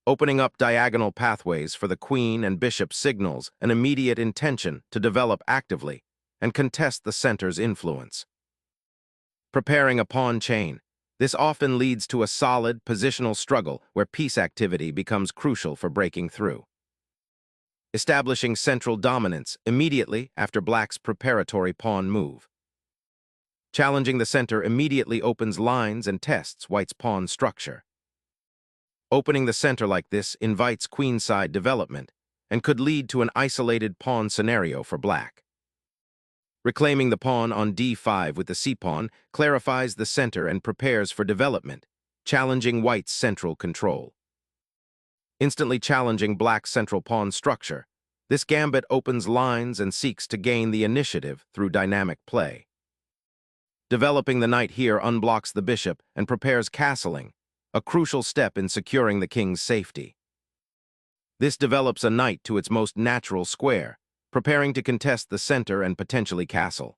Opening up diagonal pathways for the queen and bishop signals an immediate intention to develop actively and contest the center's influence. Preparing a pawn chain. This often leads to a solid positional struggle where piece activity becomes crucial for breaking through. Establishing central dominance immediately after black's preparatory pawn move. Challenging the center immediately opens lines and tests white's pawn structure. Opening the center like this invites queenside development and could lead to an isolated pawn scenario for black. Reclaiming the pawn on d5 with the c-pawn clarifies the center and prepares for development, challenging white's central control. Instantly challenging black's central pawn structure, this gambit opens lines and seeks to gain the initiative through dynamic play. Developing the knight here unblocks the bishop and prepares castling, a crucial step in securing the king's safety. This develops a knight to its most natural square, preparing to contest the center and potentially castle.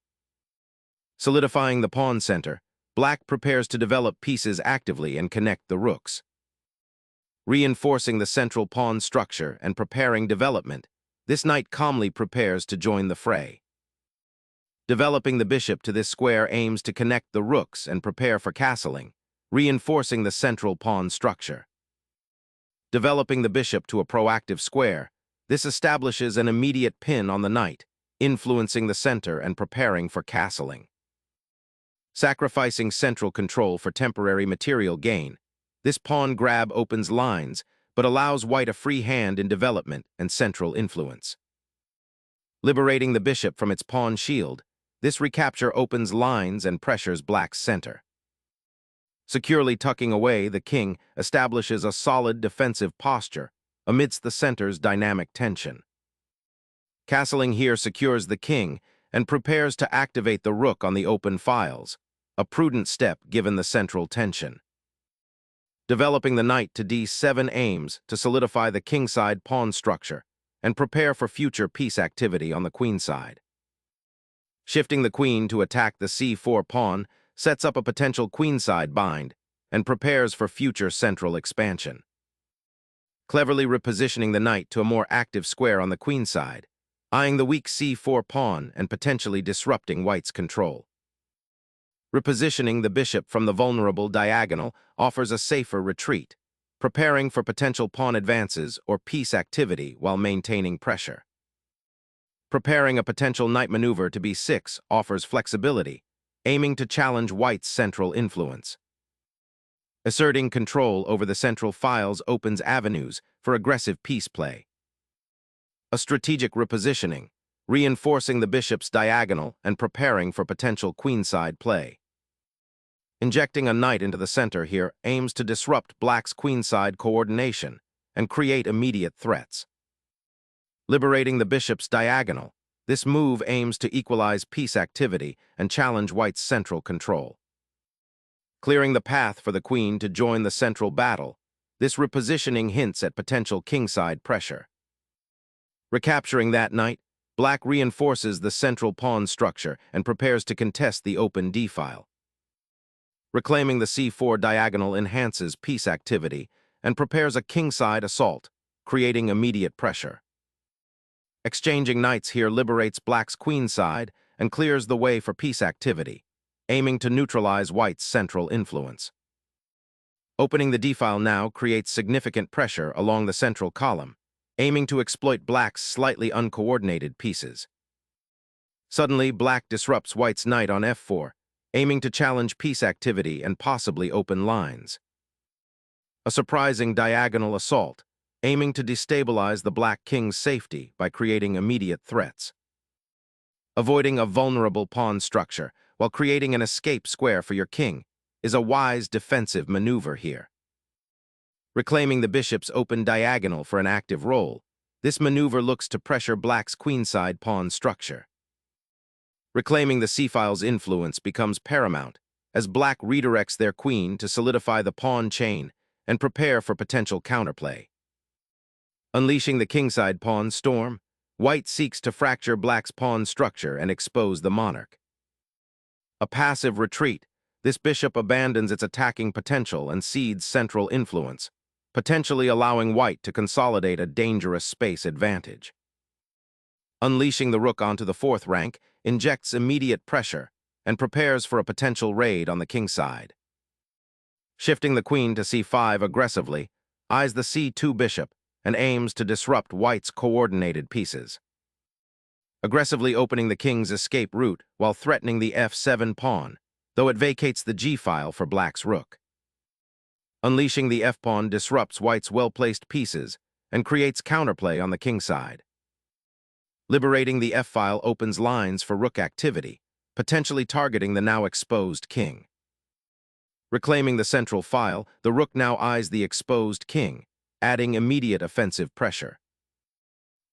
Solidifying the pawn center, black prepares to develop pieces actively and connect the rooks. Reinforcing the central pawn structure and preparing development, this knight calmly prepares to join the fray. Developing the bishop to this square aims to connect the rooks and prepare for castling, reinforcing the central pawn structure. Developing the bishop to a proactive square, this establishes an immediate pin on the knight, influencing the center and preparing for castling. Sacrificing central control for temporary material gain, this pawn grab opens lines but allows white a free hand in development and central influence. Liberating the bishop from its pawn shield, this recapture opens lines and pressures black's center. Securely tucking away the king establishes a solid defensive posture amidst the center's dynamic tension. Castling here secures the king and prepares to activate the rook on the open files, a prudent step given the central tension. Developing the knight to d7 aims to solidify the kingside pawn structure and prepare for future piece activity on the queenside. Shifting the queen to attack the c4 pawn sets up a potential queenside bind and prepares for future central expansion. Cleverly repositioning the knight to a more active square on the queenside, eyeing the weak c4 pawn and potentially disrupting white's control. Repositioning the bishop from the vulnerable diagonal offers a safer retreat, preparing for potential pawn advances or piece activity while maintaining pressure. Preparing a potential knight maneuver to b6 offers flexibility, aiming to challenge white's central influence. Asserting control over the central files opens avenues for aggressive piece play. A strategic repositioning, reinforcing the bishop's diagonal and preparing for potential queenside play. Injecting a knight into the center here aims to disrupt black's queenside coordination and create immediate threats. Liberating the bishop's diagonal, this move aims to equalize piece activity and challenge white's central control. Clearing the path for the queen to join the central battle, this repositioning hints at potential kingside pressure. Recapturing that knight, black reinforces the central pawn structure and prepares to contest the open d-file. Reclaiming the c4 diagonal enhances piece activity and prepares a kingside assault, creating immediate pressure. Exchanging knights here liberates black's queenside and clears the way for piece activity, aiming to neutralize white's central influence. Opening the d-file now creates significant pressure along the central column, aiming to exploit black's slightly uncoordinated pieces. Suddenly, black disrupts white's knight on f4, aiming to challenge piece activity and possibly open lines. A surprising diagonal assault, aiming to destabilize the black king's safety by creating immediate threats. Avoiding a vulnerable pawn structure while creating an escape square for your king is a wise defensive maneuver here. Reclaiming the bishop's open diagonal for an active role, this maneuver looks to pressure black's queenside pawn structure. Reclaiming the c-file's influence becomes paramount as black redirects their queen to solidify the pawn chain and prepare for potential counterplay. Unleashing the kingside pawn storm, white seeks to fracture black's pawn structure and expose the monarch. A passive retreat, this bishop abandons its attacking potential and cedes central influence, potentially allowing white to consolidate a dangerous space advantage. Unleashing the rook onto the fourth rank injects immediate pressure and prepares for a potential raid on the king side. Shifting the queen to c5 aggressively, eyes the c2 bishop and aims to disrupt white's coordinated pieces, aggressively opening the king's escape route while threatening the f7 pawn, though it vacates the g-file for black's rook. Unleashing the f-pawn disrupts white's well-placed pieces and creates counterplay on the king side. Liberating the f-file opens lines for rook activity, potentially targeting the now exposed king. Reclaiming the central file, the rook now eyes the exposed king, adding immediate offensive pressure.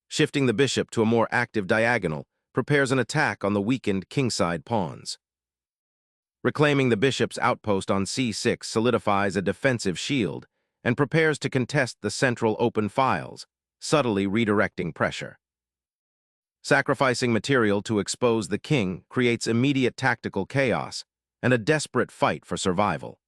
Shifting the bishop to a more active diagonal prepares an attack on the weakened kingside pawns. Reclaiming the bishop's outpost on c6 solidifies a defensive shield and prepares to contest the central open files, subtly redirecting pressure. Sacrificing material to expose the king creates immediate tactical chaos and a desperate fight for survival.